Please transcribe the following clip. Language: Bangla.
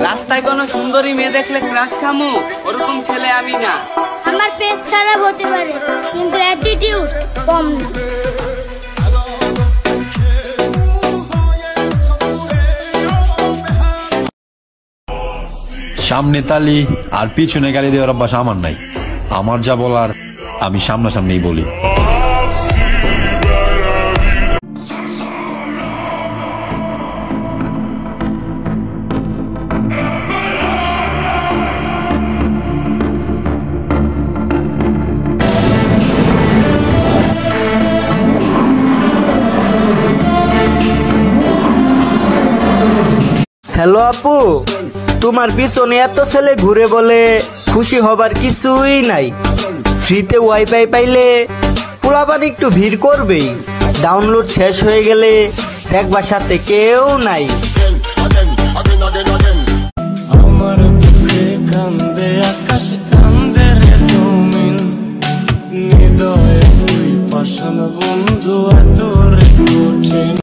রাস্তায় কোনো সুন্দরী মেয়ে দেখলে ক্রাশ খামু, ওরকম ছেলে আমি না। আমার ফেস খারাপ হতে পারে কিন্তু অ্যাটিটিউড কম না। সামনে তালি আর পিছনে গালি দেওয়ার অভ্যাস আমার নাই। আমার যা বলার আমি সামনাসামনিই বলি। হ্যালো আপু, তোমার পিছনে এত ছেলে ঘুরে বলে খুশি হবার কিছুই নাই। ফ্রিতে ওয়াইফাই পাইলে পোলাপান একটু ভিড় করবেই, ডাউনলোড শেষ হয়ে গেলে দেখবার সাথে কেউ নাই। আমার দুঃখে কান্দে আকাশ, কান্দে রে জমিন, হৃদয়ে তুই পাষাণ বন্ধু এত রে কঠিন।